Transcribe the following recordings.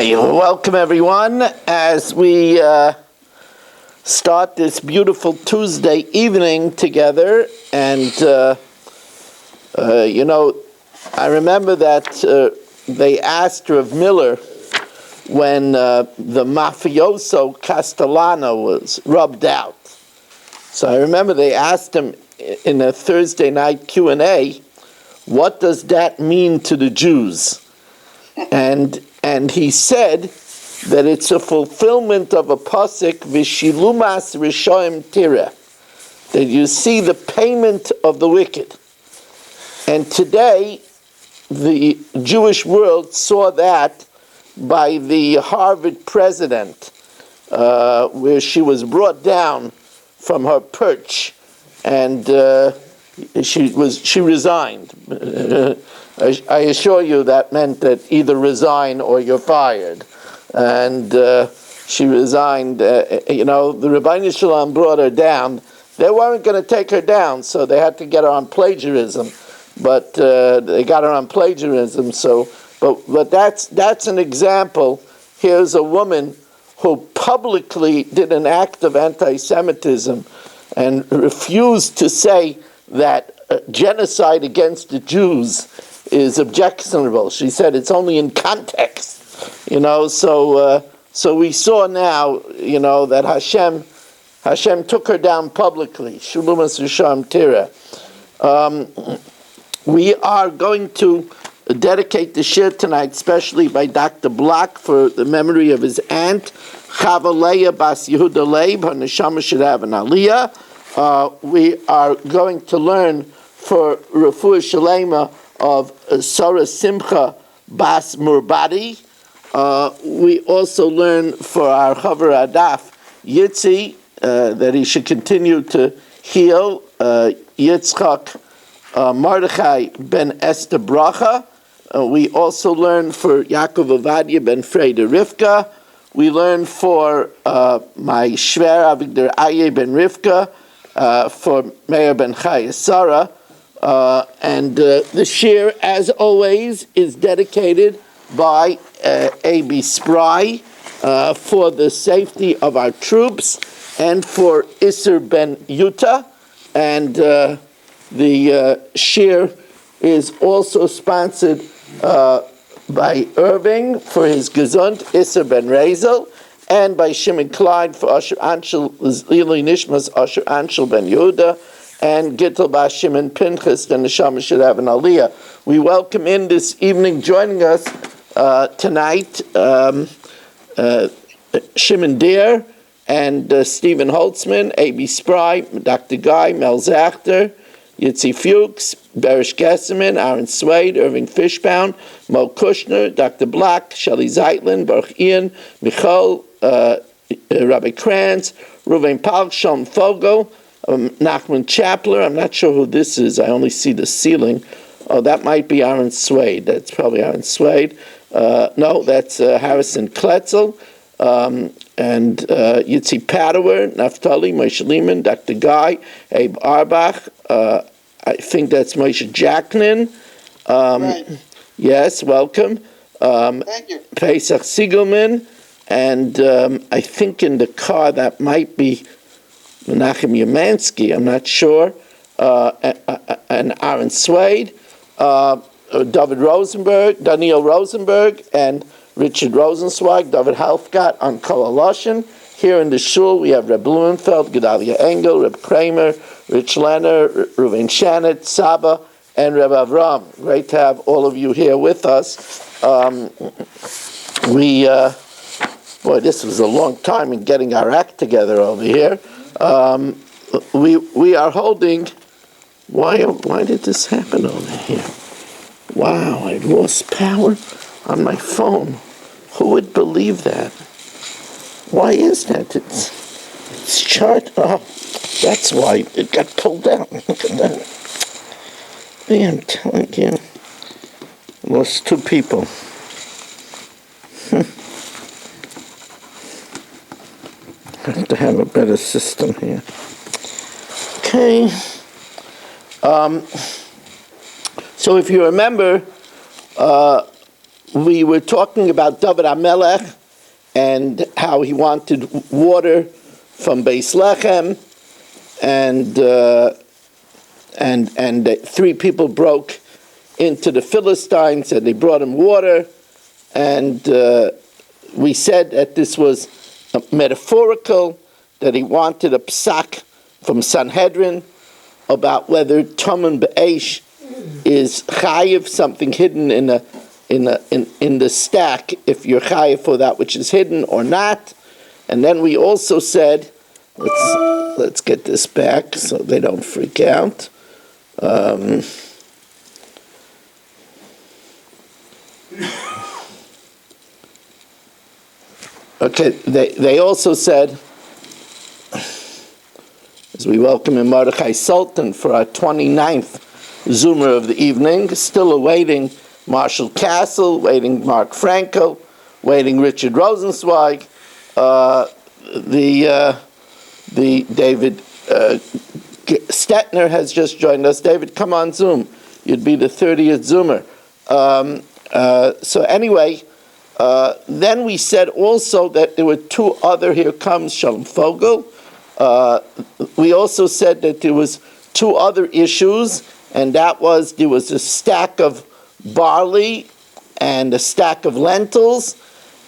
Welcome everyone as we start this beautiful Tuesday evening together. And I remember that they asked Rav Miller when the mafioso Castellano was rubbed out. So I remember they asked him in a Thursday night Q&A, what does that mean to the Jews? And he said that it's a fulfillment of a pasuk, Vishilumas Rishoim Tira, that you see the payment of the wicked. And today, the Jewish world saw that by the Harvard president, where she was brought down from her perch, and she resigned. I assure you that meant that either resign or you're fired. And she resigned. The Rebbeinu Shalom brought her down. They weren't going to take her down, so they had to get her on plagiarism. But they got her on plagiarism. But that's an example. Here's a woman who publicly did an act of anti-Semitism and refused to say that genocide against the Jews is objectionable. She said it's only in context, so we saw now, that Hashem took her down publicly. Shulumas Risham Tira. We are going to dedicate the shir tonight, especially by Dr. Block, for the memory of his aunt, Chavaleya Bas Yehuda Leib. Her neshama should have an aliyah. We are going to learn for Refuah Shalema of Sarah Simcha Bas Murbadi. We also learn for our Chaver Adaf Yitzi that he should continue to heal Yitzchak Mordechai ben Esther Bracha. We also learn for Yaakov Avadia ben Freda Rivka. We learn for my Shver Avigdor Aye ben Rivka, for Meir ben Chaya Sarah. And the shir, as always, is dedicated by A.B. Spry for the safety of our troops and for Isser ben Yuta. And the shir is also sponsored by Irving for his Gesund, Isser ben Rezel, and by Shimon Klein for Asher Anshel, Lili Nishmas, Asher Anshel ben Yehuda, and Gittel Bas Shimon Pinchas, the neshama should have an aliyah. We welcome in this evening, joining us tonight, Shimon Deer and Stephen Holtzman, A.B. Spry, Dr. Guy, Mel Zachter, Yitzi Fuchs, Berish Gesserman, Aaron Swade, Irving Fishbound, Mo Kushner, Dr. Black, Shelley Zeitlin, Baruch Ian, Michal, Rabbi Kranz, Ruvain Palk, Shalom Fogel, Nachman Chapler. I'm not sure who this is. I only see the ceiling. Oh, that might be Aaron Swade. That's probably Aaron Swade. No, that's Harrison Kletzel. And Yitzi Padower, Naftali, Moshe Lehman, Dr. Guy, Abe Arbach. I think that's Moshe Jacknin. Right. Yes, welcome. Thank you. Pesach Siegelman. And I think in the car that might be Menachem Yemansky, I'm not sure, and Aaron Swade, David Rosenberg, Daniel Rosenberg, and Richard Rosenzweig, David Helfgott on Kolaloshin. Here in the shul we have Reb Blumenfeld, Gedalia Engel, Reb Kramer, Rich Lenner, Reuven Shannon, Saba, and Reb Avram. Great to have all of you here with us. This was a long time in getting our act together over here. We are holding. Why did this happen over here? Wow, I lost power on my phone. Who would believe that? Why is that? It's charged. Oh, that's why it got pulled out. Look at that. I'm telling you, lost two people. Have to have a better system here. Okay. So if you remember, we were talking about David HaMelech and how he wanted water from Beis Lechem, and three people broke into the Philistines and they brought him water, and we said that this was metaphorical, that he wanted a psak from Sanhedrin about whether Tomen Be'esh is chayiv, something hidden in the stack, if you're chayiv for that which is hidden or not. And then we also said, let's get this back so they don't freak out. Okay, they also said, as we welcome in Mordechai Sultan for our 29th Zoomer of the evening, still awaiting Marshall Castle, waiting Mark Franco, waiting Richard Rosenzweig, the David Stetner has just joined us. David, come on Zoom. You'd be the 30th Zoomer. So anyway, then we said also that there were two other, here comes Shalom Fogel. We also said that there was two other issues, and that was there was a stack of barley and a stack of lentils,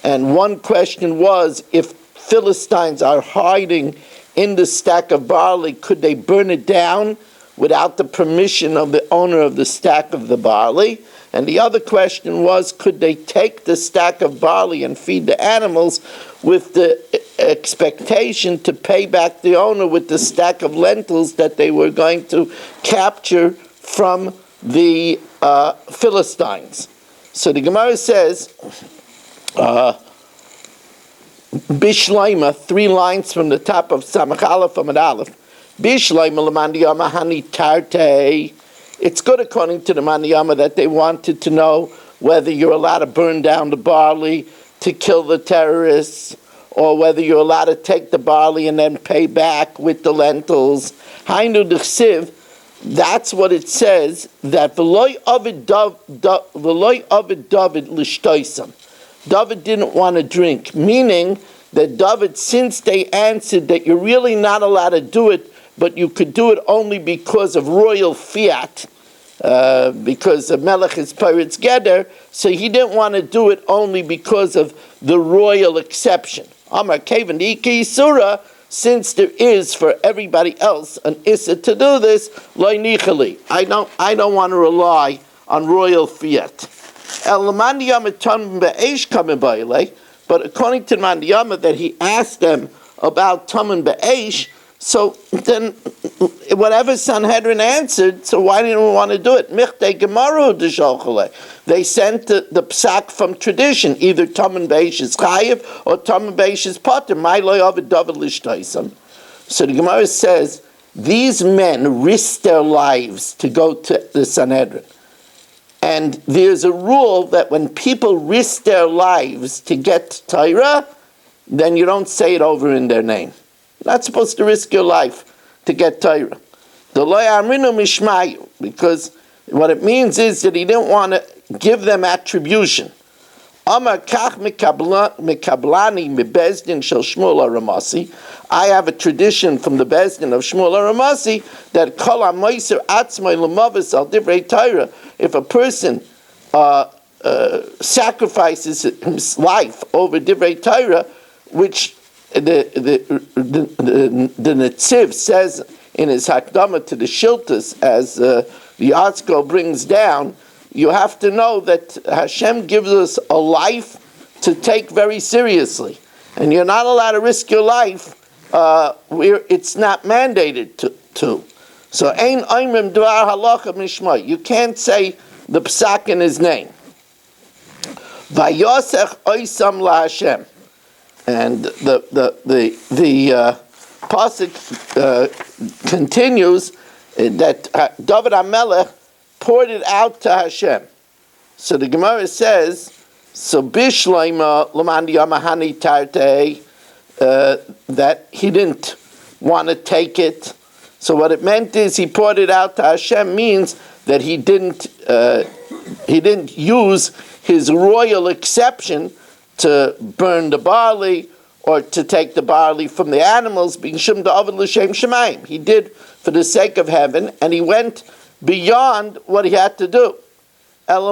and one question was, if Philistines are hiding in the stack of barley, could they burn it down without the permission of the owner of the stack of the barley? And the other question was, could they take the stack of barley and feed the animals with the expectation to pay back the owner with the stack of lentils that they were going to capture from the Philistines? So the Gemara says, Bishleima, 3 lines from the top of Samach Aleph Amud Aleph. Bishleima l'mandiyama hani tarte. It's good according to the Mandiyama that they wanted to know whether you're allowed to burn down the barley to kill the terrorists, or whether you're allowed to take the barley and then pay back with the lentils. Hainu d'chsiv, that's what it says, that v'loi ovid David l'shtoisam. David didn't want to drink, meaning that David, since they answered that you're really not allowed to do it, but you could do it only because of royal fiat, because the Melech is Pirates Geder, so he didn't want to do it only because of the royal exception. Amar Kavan Iki Surah, since there is for everybody else an issa to do this, Loi Nichali. I don't want to rely on royal fiat. But according to Mandiyama that he asked them about Taman Be'esh, so then whatever Sanhedrin answered, so why didn't we want to do it? They sent the psak from tradition, either Taman Be'esh is chayiv or Taman Be'esh is pater. So the Gemara says, these men risked their lives to go to the Sanhedrin. And there's a rule that when people risk their lives to get Torah, then you don't say it over in their name. You're not supposed to risk your life to get Torah. Because what it means is that he didn't want to give them attribution. I have a tradition from the Bezdin of Shmuel Aramasi that if a person sacrifices his life over Divrei Torah, which the Netziv says in his Hakdama to the Shiltas, as the Artzko brings down, you have to know that Hashem gives us a life to take very seriously. And you're not allowed to risk your life where it's not mandated to. So, Ein Oimrim Dvar Halacha Mishma. You can't say the psak in his name. Vayosech Oisam La Hashem. And the pasuk continues that David HaMelech poured it out to Hashem. So the Gemara says, so Bishleima Lamandi Yamahani Tarte, that he didn't want to take it. So what it meant is he poured it out to Hashem means that he didn't use his royal exception to burn the barley or to take the barley from the animals, being shum da'avad l'shem shemayim. He did for the sake of heaven, and he went beyond what he had to do. What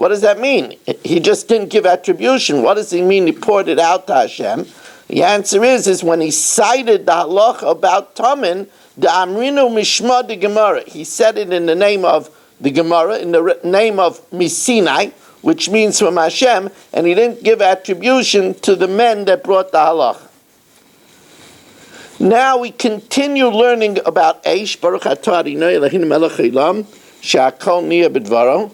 does that mean? He just didn't give attribution. What does he mean he poured it out to Hashem? The answer is when he cited the halacha about Tamin, the Amrinu Mishma de Gemara. He said it in the name of the Gemara, in the name of Misinai, which means from Hashem, and he didn't give attribution to the men that brought the halacha. Now we continue learning about Eish, Baruch Atah Adonai Eloheinu melech haolam, she'akol niya b'dvaro.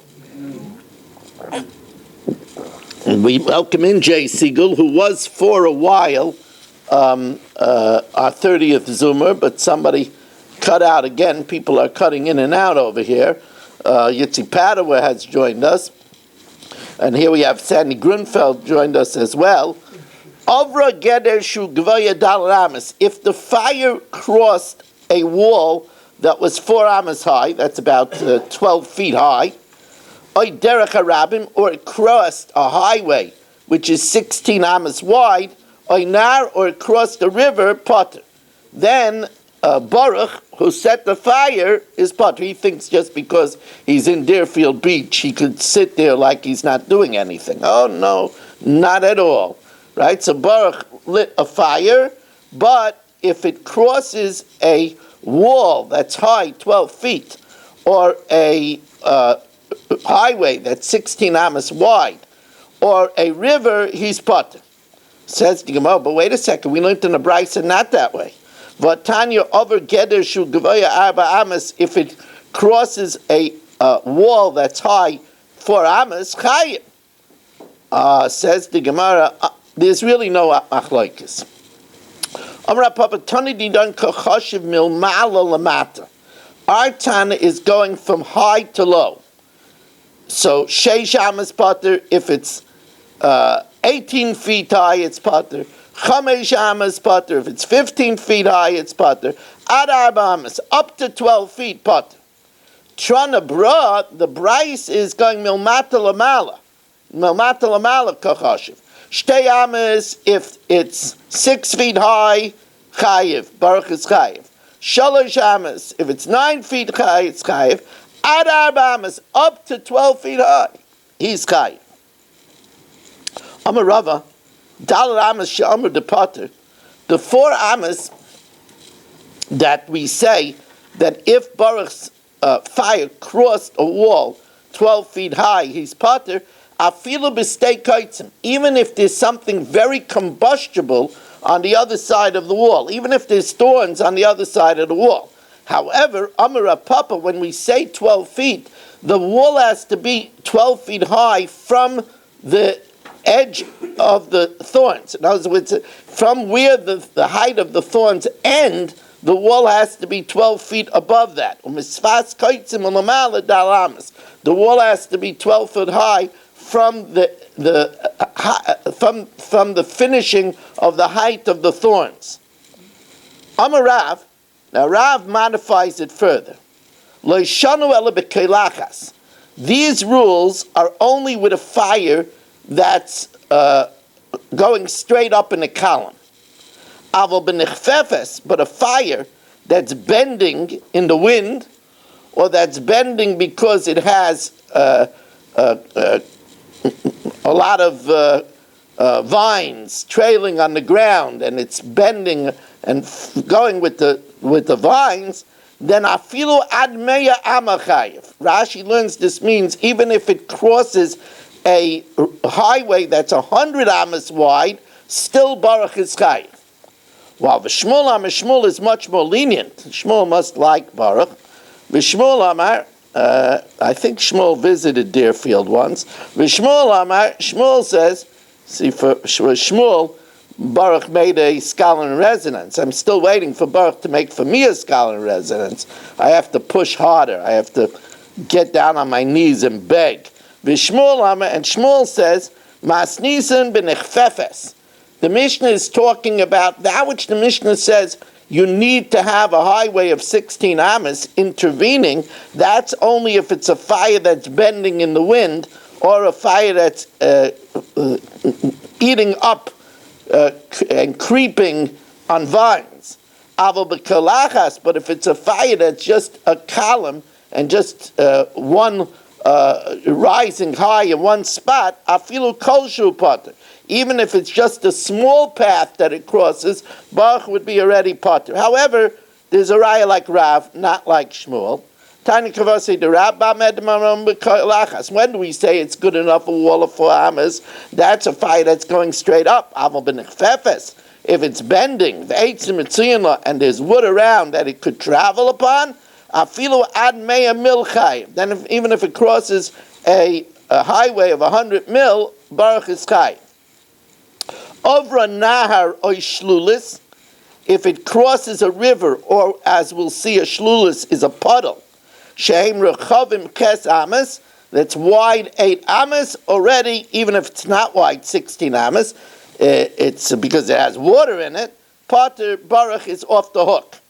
And we welcome in Jay Siegel, who was for a while our 30th Zoomer, but somebody cut out again. People are cutting in and out over here. Yitzi Padua has joined us. And here we have Sandy Grunfeld joined us as well. Avra geder shu gvaya dal amas. If the fire crossed a wall that was 4 amas high, that's about 12 feet high, oy derech harabim, or it crossed a highway which is 16 amas wide, oy nar, or it crossed a river, potter. Then Baruch, who set the fire, is potter. He thinks just because he's in Deerfield Beach, he could sit there like he's not doing anything. Oh no, not at all. Right? So Baruch lit a fire, but if it crosses a wall that's high, 12 feet, or a highway that's 16 amas wide, or a river, he's potter. Says the Gemara, but wait a second, we learned in the Brisa not that way. Vatanya over geder shu gevaya arba amas, if it crosses a wall that's high 4 amas, chayim. Says the Gemara, there's really no machlokes. Amar Papa Tani didan kochashiv mil ma'ala lamata. Our Tana is going from high to low. So sheish amas pater, if it's 18 feet high, it's pater. Chamesh amas pater, if it's 15 feet high, it's pater. Ad arba amas, up to 12 feet pater. Trana bra, the Bryce is going milmata lamala. Milmata lamala kochashiv. Shtei amas, if it's 6 feet high, chayiv, baruch is chayiv. Shalosh amas, if it's 9 feet high, it's chayiv. Ad arba amas, up to 12 feet high, he's chayiv. Amar Rava, Dal amas she'amar de pater, the 4 amas that we say that if Baruch's fire crossed a wall 12 feet high, he's pater. Afilu b'stei kaitzim, even if there's something very combustible on the other side of the wall, even if there's thorns on the other side of the wall. However, Amar Papa, when we say 12 feet, the wall has to be 12 feet high from the edge of the thorns. In other words, from where the height of the thorns end, the wall has to be 12 feet above that. The wall has to be 12 foot high from the finishing of the height of the thorns. Amar Rav, now Rav modifies it further. These rules are only with a fire that's going straight up in a column. But a fire that's bending in the wind, or that's bending because it has a lot of vines trailing on the ground, and it's bending and going with the vines, then afilu ad meya amachayev. Rashi learns this means even if it crosses a highway that's 100 amas wide, still Baruch is chayev. While V'Shmuel Amar, Shmuel is much more lenient. Shmuel must like Baruch. V'Shmuel Amar, I think Shmuel visited Deerfield once. V'Shmuel Amar, Shmuel says, see, for Shmuel, Baruch made a scholar in residence. I'm still waiting for Baruch to make for me a scholar in residence. I have to push harder. I have to get down on my knees and beg. V'Shmuel Amar, and Shmuel says, Masnisen b'nechfefes. The Mishnah is talking about that which the Mishnah says you need to have a highway of 16 amas intervening. That's only if it's a fire that's bending in the wind or a fire that's eating up and creeping on vines. But if it's a fire that's just a column and just one rising high in one spot, afilu kolshu potter. Even if it's just a small path that it crosses, Baruch would be already potter. However, there's a raya like Rav, not like Shmuel. When do we say it's good enough a wall of 4 amas? That's a fire that's going straight up. If it's bending, and there's wood around that it could travel upon, then even if it crosses a highway of 100 mil, Baruch is chai. Over a nahar or shlulis, if it crosses a river, or as we'll see, a shlulis is a puddle, shehem rechavim kes amas, that's wide 8 amas already, even if it's not wide 16 amas, it's because it has water in it, Pater Baruch is off the hook.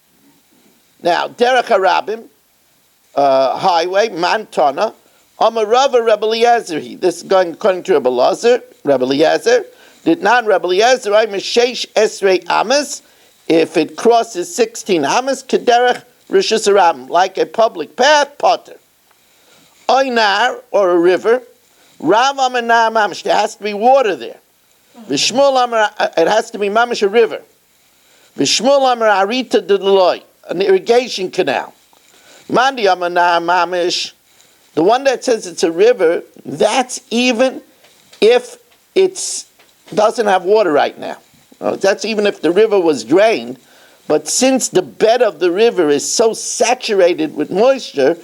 Now, Derech HaRabim, highway, Mantana, Amarava Rebbe Eliezer, this is going according to Rebbe Eliezer, did not Rebbe Eliezer, I'm a Sheish Esrei Amas, if it crosses 16 Amas, Kederech Rishus HaRabim, like a public path, Pater. Oynar, or a river, Rav Amenar Mamish, there has to be water there. V'shmuel Amar, it has to be Mamish, a river. V'shmuel Amar Arita D'Deloy, an irrigation canal. Mandi Amenar Mamish, the one that says it's a river, that's even if it doesn't have water right now. That's even if the river was drained. But since the bed of the river is so saturated with moisture,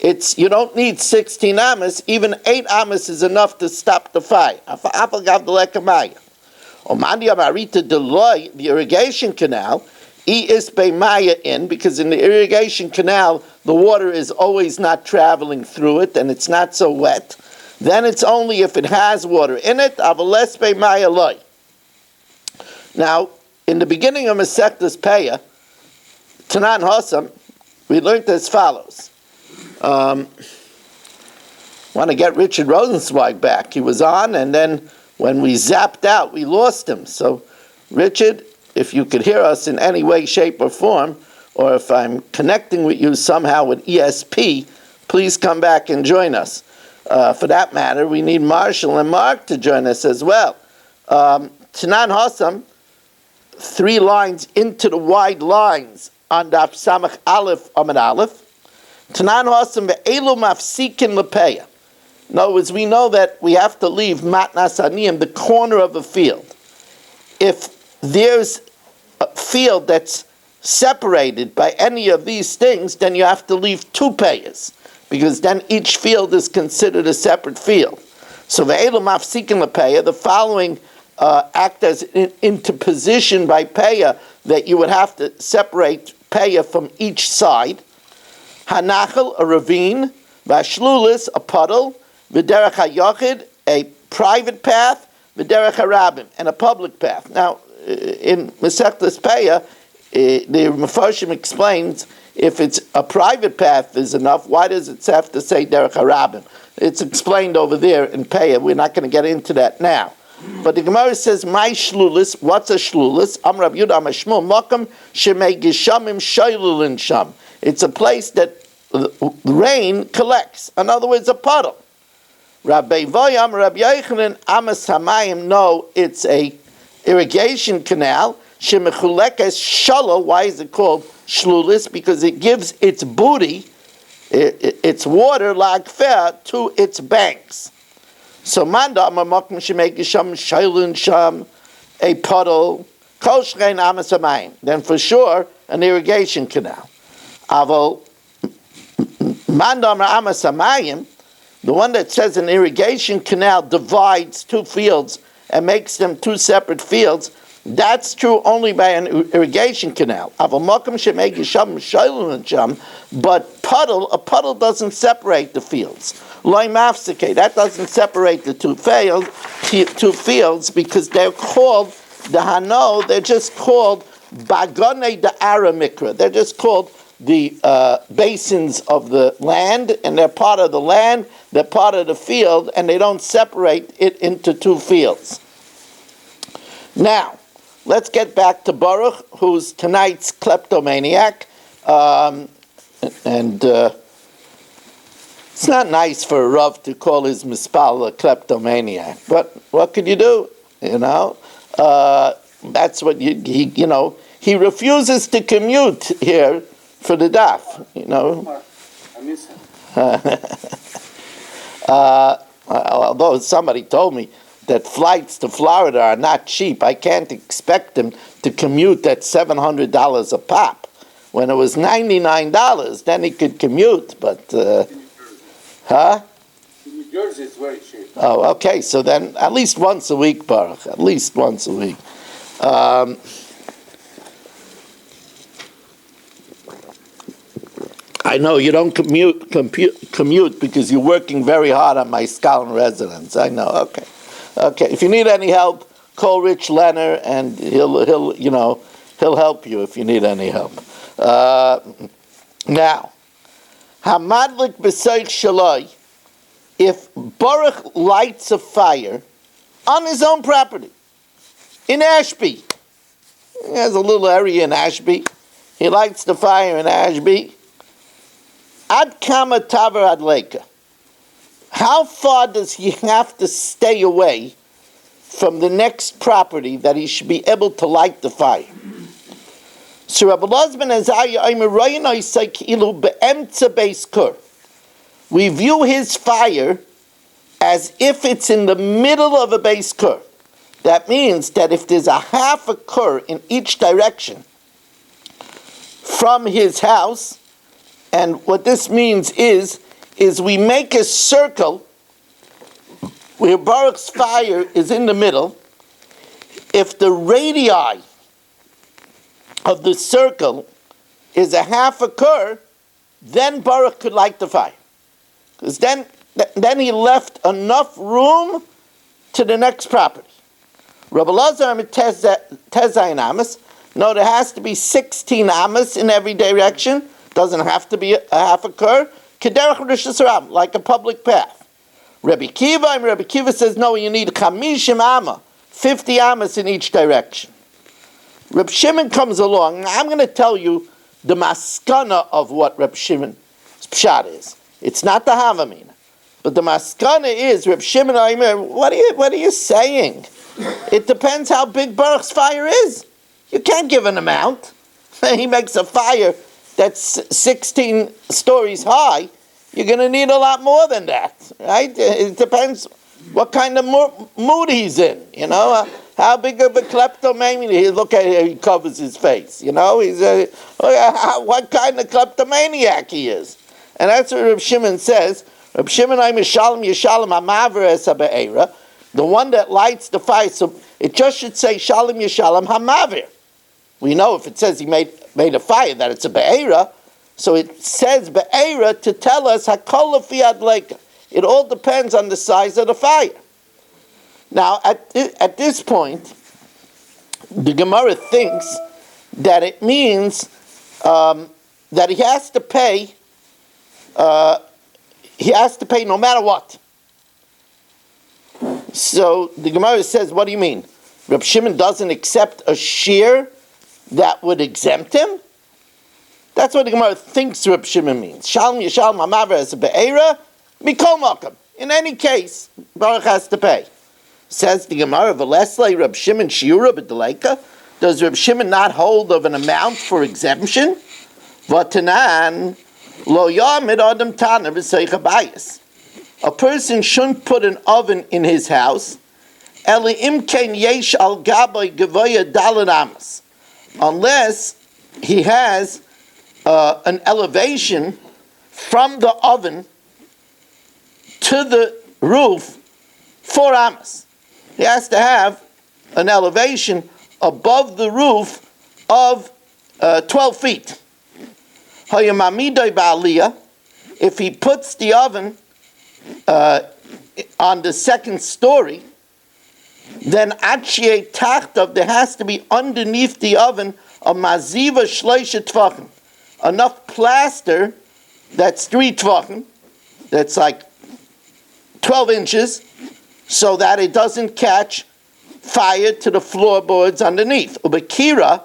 you don't need 16 amas. Even 8 amas is enough to stop the fire. The irrigation canal, because in the irrigation canal, the water is always not traveling through it, and it's not so wet. Then it's only if it has water in it. Now, in the beginning of Masechtas Peah, Tanan Hossam, we learned as follows. Want to get Richard Rosenzweig back. He was on, and then when we zapped out, we lost him. So, Richard, if you could hear us in any way, shape, or form, or if I'm connecting with you somehow with ESP, please come back and join us. For that matter, we need Marshall and Mark to join us as well. Tanan Hossam, 3 lines into the wide lines on Daf Samach Aleph Amid Aleph. Tanan Hossam ve'elu mafsikin lepeya. In other words, we know that we have to leave matnas aniyim, the corner of a field. If there's a field that's separated by any of these things, then you have to leave 2 payas, because then each field is considered a separate field. So ve'elu mafsikin lepeya, the following act as interposition by peya, that you would have to separate peya from each side. Hanachal, a ravine, Vashlulis, a puddle, V'derech HaYochid, a private path, V'derech HaRabim, and a public path. Now, in Masechtas Peah, the Mefarshim explains if it's a private path is enough, why does it have to say Derech HaRabim? It's explained over there in Peah. We're not going to get into that now. But the Gemara says, "My shlulis." What's a shlulis? Am Rav Yudah Am Shmuel Makam Shemei Geshamim Shaylulin Sham. It's a place that the rain collects. In other words, a puddle. Rabbi Voyam, Rabbi Yochanan Amas Hamayim. No, it's a irrigation canal. Shemechulekes Shalo. Why is it called shlulis? Because it gives its booty, its water, lagfer, to its banks. So manda amamakm shemei sham shaylin sham, a puddle, kol shrein amas hamayim. Then for sure an irrigation canal. Aval manda amas hamayim, the one that says an irrigation canal divides 2 fields and makes them 2 separate fields. That's true only by an irrigation canal. Aval makam shemei sham shaylin sham, but a puddle doesn't separate the fields. Loy mafseke, that doesn't separate the 2 fields because they're called the hano. They're just called Bagone de Aramikra. They're just called the basins of the land, and they're part of the land, they're part of the field, and they don't separate it into two fields. Now, let's get back to Baruch, who's tonight's kleptomaniac. It's not nice for a Rav to call his mispal a kleptomaniac, but what could you do? That's what he refuses to commute here for the daf, I miss him. Although somebody told me that flights to Florida are not cheap, I can't expect him to commute at $700 a pop. When it was $99, then he could commute, but... Huh? In New Jersey, it's very cheap. Oh, okay. So then, at least once a week, Baruch. At least once a week. I know you don't commute because you're working very hard on my Scotland residence. I know. Okay. If you need any help, call Rich Leonard, and he'll help you if you need any help. Now. Hamadlik b'seich shaloi, if Baruch lights a fire on his own property, in Ashby, he has a little area in Ashby, he lights the fire in Ashby, ad kama taver ad leka, how far does he have to stay away from the next property that he should be able to light the fire? So Rabbi Lozman we view his fire as if it's in the middle of a base kur. That means that if there's a half a kur in each direction from his house, and what this means is we make a circle where Baruch's fire is in the middle. If the radii of the circle is a half a kur, then Baruch could light the fire. Because then he left enough room to the next property. Rabbi Lazar Tezayin Amos. No, there has to be 16 Amos in every direction. Doesn't have to be a half a kur. Kederach Rishus Ram, like a public path. Rabbi Kiva says, no, you need 50 Amma, 50 Amos in each direction. Reb Shimon comes along. I'm going to tell you the maskana of what Reb Shimon's pshat is. It's not the Havamina, but the maskana is Reb Shimon. What are you saying? It depends how big Baruch's fire is. You can't give an amount. He makes a fire that's 16 stories high. You're going to need a lot more than that, right? It depends what kind of mood he's in. How big of a kleptomaniac? Look at how he covers his face. He's what kind of kleptomaniac he is. And that's what Reb Shimon says. Reb Shimon, Yishalom Hamaver es habe'era, the one that lights the fire. So it just should say Shalom Yishalom Hamaver. We know if it says he made a fire that it's a be'era. So it says be'era to tell us hakol lefi adleika. It all depends on the size of the fire. Now, at this point, the Gemara thinks that it means that he has to pay. He has to pay no matter what. So the Gemara says, "What do you mean? Reb Shimon doesn't accept a shear that would exempt him?" That's what the Gemara thinks Reb Shimon means. Shalom Yishalom Hamaver as a be'era mikol makom. In any case, Baruch has to pay. Says the Gemara, "V'leslei Reb Shimon shiura b'deleika." Does Reb Shimon not hold of an amount for exemption? V'tanan lo yamid adam tana v'seich habayis. A person shouldn't put an oven in his house. Eli imken yesh al gabay gavoya daled amas, unless he has an elevation from the oven to the roof 4 amas. He has to have an elevation above the roof of 12 feet. If he puts the oven on the second story, then there has to be underneath the oven a maziva shleisha tvachim, enough plaster that's 3 tvachim, that's like 12 inches, so that it doesn't catch fire to the floorboards underneath. Ubekira,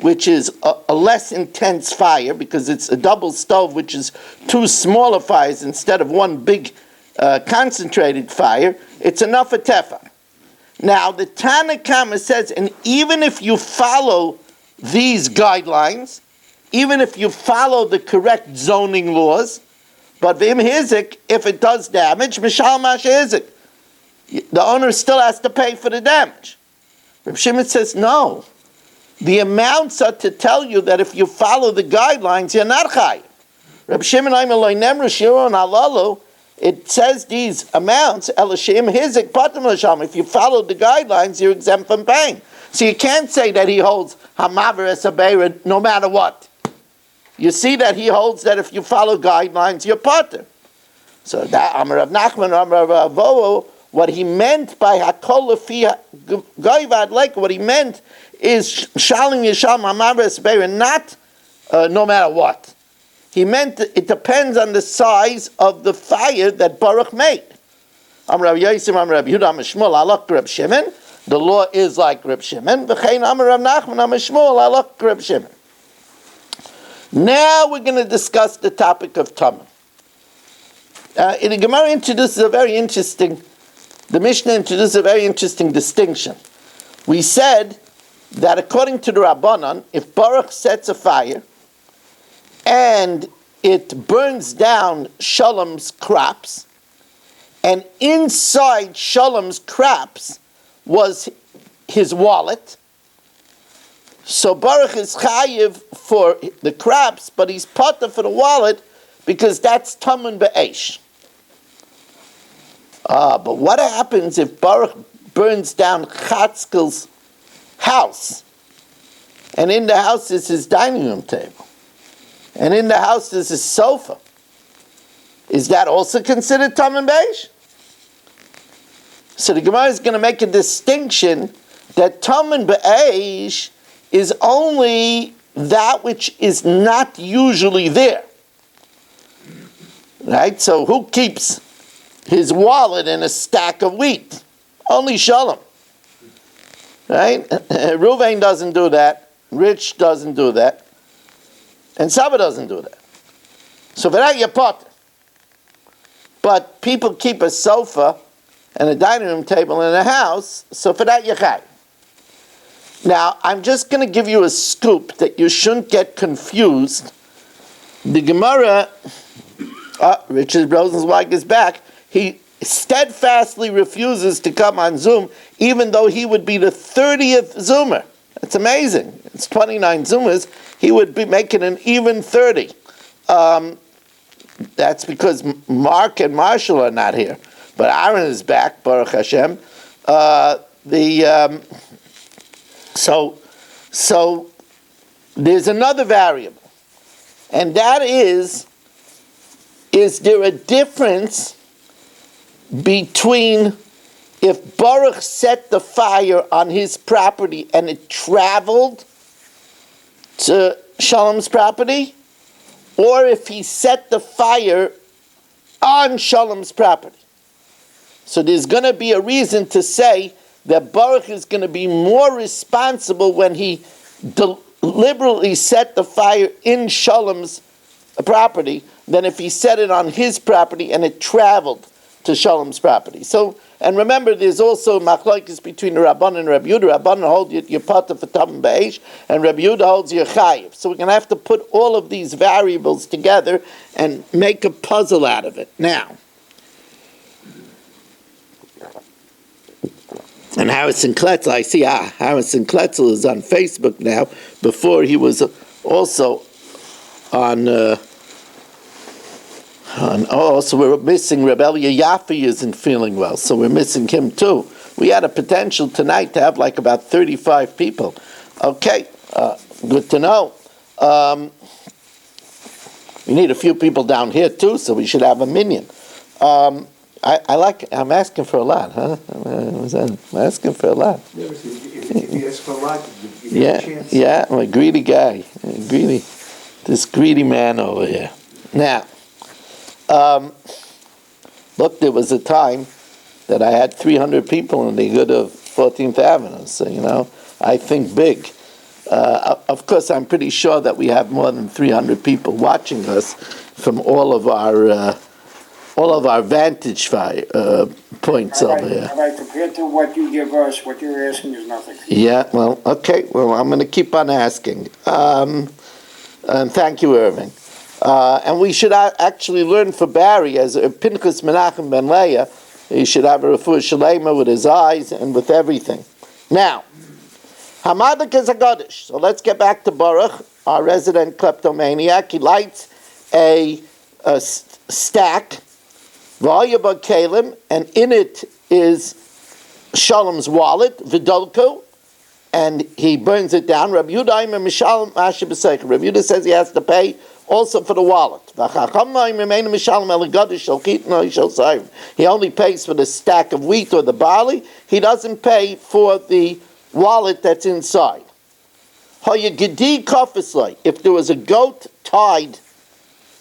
which is a less intense fire because it's a double stove, which is 2 smaller fires instead of 1 big concentrated fire, it's enough a tefa. Now, the Tana Kama says, and even if you follow these guidelines, even if you follow the correct zoning laws, but v'im hizik, if it does damage, mishal mash hizik, the owner still has to pay for the damage. Reb Shimon says, no. The amounts are to tell you that if you follow the guidelines, you're not chayiv. Reb Shimon Aimeloi Nemru Shiron Halalu, it says these amounts, Elashim Hizik Patim Lasham. If you follow the guidelines, you're exempt from paying. So you can't say that he holds Hamaver Esabeira no matter what. You see that he holds that if you follow guidelines, you're pater. So that Amar Rav Nachman, Amar Rav Avoho, what he meant by Hakol Lefi Goivad Lake, what he meant is Shalim Yisham Hamaver Esabeira, not no matter what. He meant it depends on the size of the fire that Baruch made. Amar Rav Yosef, Amar Rav Yehuda, Amar Shmuel, Alach Reb Shimon. The law is like Reb Shimon. V'chein Amar Rav Nachman, Amar Shmuel, Alach Reb Shimon. Now we're going to discuss the topic of Tamim. In the Gemara introduces a very interesting, the Mishnah introduces a very interesting distinction. We said that according to the Rabbanan, if Baruch sets a fire, and it burns down Shalom's crops, and inside Shalom's crops was his wallet. So Baruch is chayiv for the crops, but he's potter for the wallet because that's tamun be'esh. But what happens if Baruch burns down Chatzkel's house, and in the house is his dining room table? And in the house there's a sofa. Is that also considered Taman Beish? So the Gemara is going to make a distinction that Taman Beish is only that which is not usually there. Right? So who keeps his wallet in a stack of wheat? Only Shalom. Right? Ruvain doesn't do that. Rich doesn't do that. And Saba doesn't do that. So for that, you're potter. But people keep a sofa and a dining room table in a house, so for that, you're chayiv. Now, I'm just going to give you a scoop that you shouldn't get confused. The Gemara, Richard Rosenzweig is back. He steadfastly refuses to come on Zoom, even though he would be the 30th Zoomer. That's amazing. It's 29 Zoomers. He would be making an even 30. That's because Mark and Marshall are not here. But Aaron is back, Baruch Hashem. So there's another variable. And that is there a difference between if Baruch set the fire on his property and it traveled to Shalom's property, or if he set the fire on Shalom's property? So there's going to be a reason to say that Baruch is going to be more responsible when he deliberately set the fire in Shalom's property than if he set it on his property and it traveled to Shalom's property. So, and remember, there's also machlokes between the Rabban and Rabbi Yehuda. Rabban holds your potter for Tam Be'esh, and Rabbi Yehuda holds your chayiv. So we're going to have to put all of these variables together and make a puzzle out of it. Now, and Harrison Kletzel, I see, Harrison Kletzel is on Facebook now. Before he was also on so we're missing Rebellia Yaffe isn't feeling well, so we're missing him too. We had a potential tonight to have like about 35 people. Okay, good to know. We need a few people down here too, so we should have a minyan. I'm asking for a lot, huh? I'm asking for a lot. If you ask for a lot, you Yeah, get a chance. yeah, I'm a greedy guy. This greedy man over here. Now, look, there was a time that I had 300 people in the good of 14th Avenue, so, I think big. Of course, I'm pretty sure that we have more than 300 people watching us from all of our vantage points over here. Rabbi, compared to what you give us, what you're asking is nothing. Yeah, well, okay. Well, I'm going to keep on asking. And thank you, Irving. And we should actually learn for Barry, as Pinchas Menachem ben Leah, he should have a refuah shalema with his eyes and with everything. Now, Hamadak is a Gadish. So let's get back to Baruch, our resident kleptomaniac. He lights a stack, Vayaba Kalim, and in it is Shalom's wallet, Vidolko, and he burns it down. Rabbi Yehuda says he has to pay also for the wallet. He only pays for the stack of wheat or the barley. He doesn't pay for the wallet that's inside. If there was a goat tied,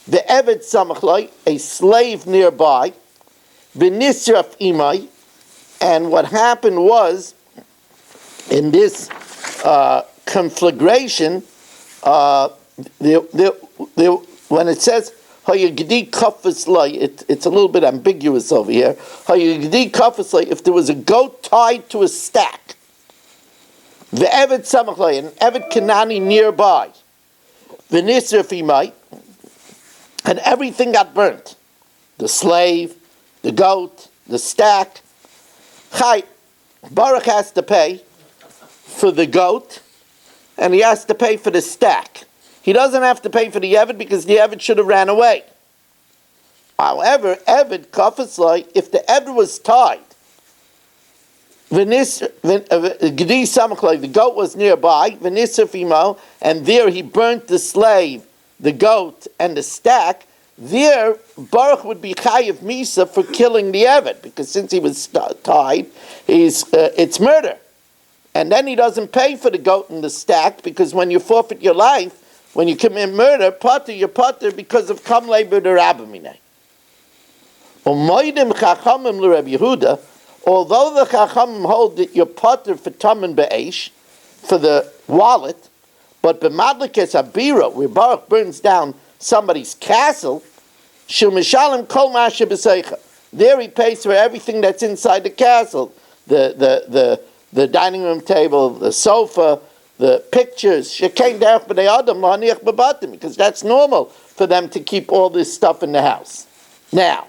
the Eved Samachlai, a slave nearby, V'nisraf imai, and what happened was, in this conflagration, when it says Hayagdi Kafaslai, it's a little bit ambiguous over here. Hayagdi Kafaslai, if there was a goat tied to a stack, the Eved Samachlai, an Eved Kanani nearby, V'nisraf imai, and everything got burnt. The slave, the goat, the stack. Chai, Baruch has to pay for the goat, and he has to pay for the stack. He doesn't have to pay for the Eved because the Eved should have ran away. However, Eved, Kafaslai, if the Eved was tied, the goat was nearby, and there he burnt the slave, the goat, and the stack, there Baruch would be chayiv misa for killing the Eved, because since he was tied, it's murder. And then he doesn't pay for the goat and the stack, because when you forfeit your life, when you commit murder, you're potter because of kam leiber the rabbaminei. Umoidim chachamim l'Reb Yehuda, although the chachamim hold that you're potter for tamen be'esh, for the wallet, but b'madlikes abira, where Baruch burns down somebody's castle, shel mishalim kol ma'aseh b'seicha. There he pays for everything that's inside the castle, the dining room table, the sofa, the pictures. Shekein derech b'nei adam la'aniach b'batim, because that's normal for them to keep all this stuff in the house. Now,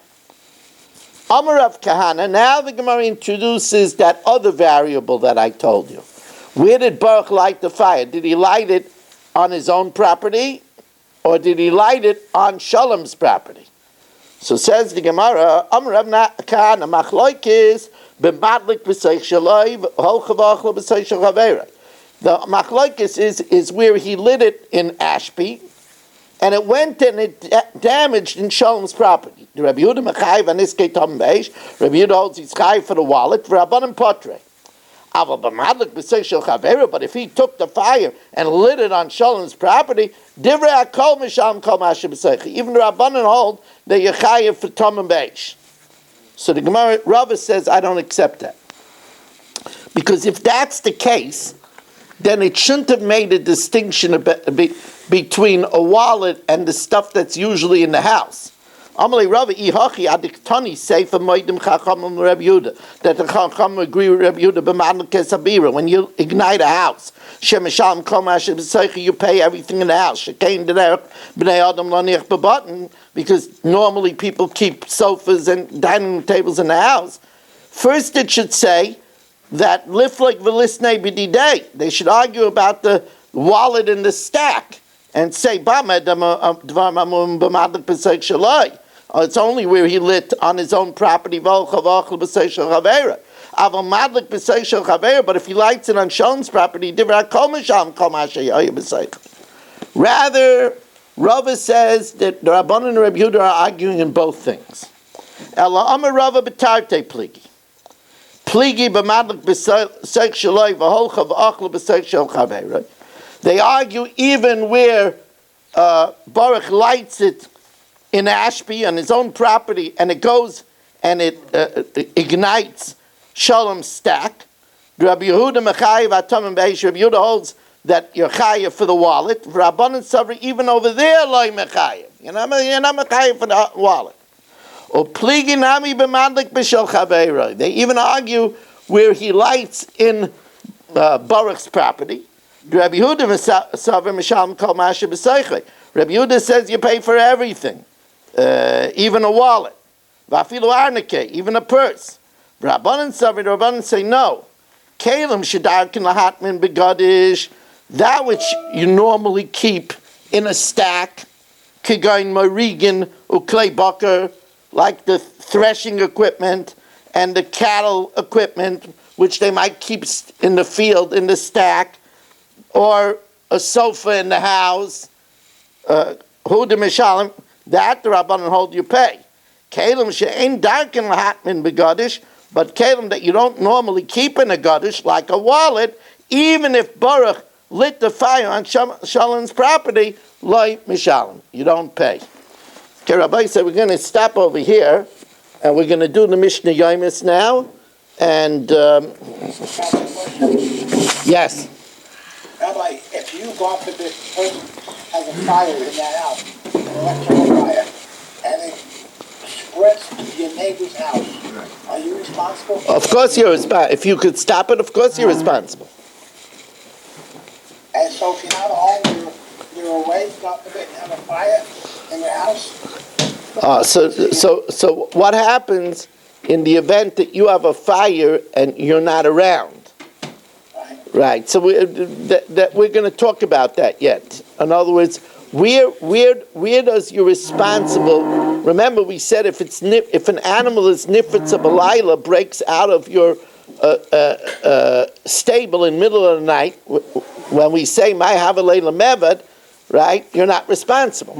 Amar Rav Kahana. Now the Gemara introduces that other variable that I told you. Where did Baruch light the fire? Did he light it on his own property, or did he light it on Shalom's property? So says the Gemara, Amar Rav Kahana, Machloikis b'madlik b'seich shaloi holchavachlo b'seich shalchavera. The Machloikis is where he lit it in Ashby, and it went and it damaged in Shalom's property. The Rabbi Yehuda mechayiv aniskei tam beish. Rabbi Yehuda holds his chayiv for the wallet for Rabbanim potrei. But if he took the fire and lit it on Shalom's property, even the Rabbanan hold that you're chayiv for tam and beish. So the Gemara Rava says, I don't accept that, because if that's the case, then it shouldn't have made a distinction between a wallet and the stuff that's usually in the house. Amalei Rava ihachi adiktani seifa moedim chachamim Rabbi Yehuda, that the chachamim agree with Rabbi Yehuda b'madlikes habira. When you ignite a house, shemeshalem kol ma'aseh b'seicha, you pay everything in the house. Shekein derech b'nei adam la'aniach b'batim, because normally people keep sofas and dining tables in the house. First, it should say that liflik v'lisnei b'didei. They should argue about the wallet and the stack and say it's only where he lit on his own property. But if he lights it on Shalom's property, rather, Rava says that the Rabbanan and Rabbi Yehuda are arguing in both things. Ela Amar Rava B'tarte Pligi. Pligi b'madlik b'seich shaloi v'holcha v'achla b'seich shel chavei. They argue even where Baruch lights it in Ashby on his own property, and it goes and it ignites Shalom stack. Rabbi Yehuda mechayev atomim beish. Rabbi Yehuda holds that you're chayev for the wallet. Rabbanan Savri, even over there, loy mechayev. You're not mechayev for the wallet. Or pligi nami b'madlik b'shel chaveiroi. They even argue where he lights in Baruch's property. Rabbi Yehuda Savri mishalem kol mashe b'seichei. Rabbi Yehuda says you pay for everything, even a wallet. Vafilu arnike, even a purse. Rabbanan Savri, the Rabbanan say no. Kalim shedarkin lahatmin begadish, that which you normally keep in a stack, kigain marigan uklei baker, like the threshing equipment and the cattle equipment, which they might keep in the field, in the stack, or a sofa in the house, huda mishalim, that the Rabbanan hold you pay. Kalim she'ein darkin lahatmin begadish, but kalim that you don't normally keep in a gadish, like a wallet, even if Baruch lit the fire on Shalom's property, loy mishalim, you don't pay. Okay, Rabbi said we're going to stop over here, and we're going to do the Mishnah Yomis now, and yes. Rabbi, if you go up to this person has a fire in that house, an electrical fire, and it spreads to your neighbor's house, are you responsible? Of course you're responsible. If you could stop it, of course you're responsible. And so if you're not home, you're away, God forbid, and have a fire in your house? So what happens in the event that you have a fire and you're not around? Right. So we're going to talk about that yet. In other words, where does your responsible? Remember, we said if an animal is nifetz b'layla, breaks out of your stable in the middle of the night, when we say my havalei lamevad, right? You're not responsible.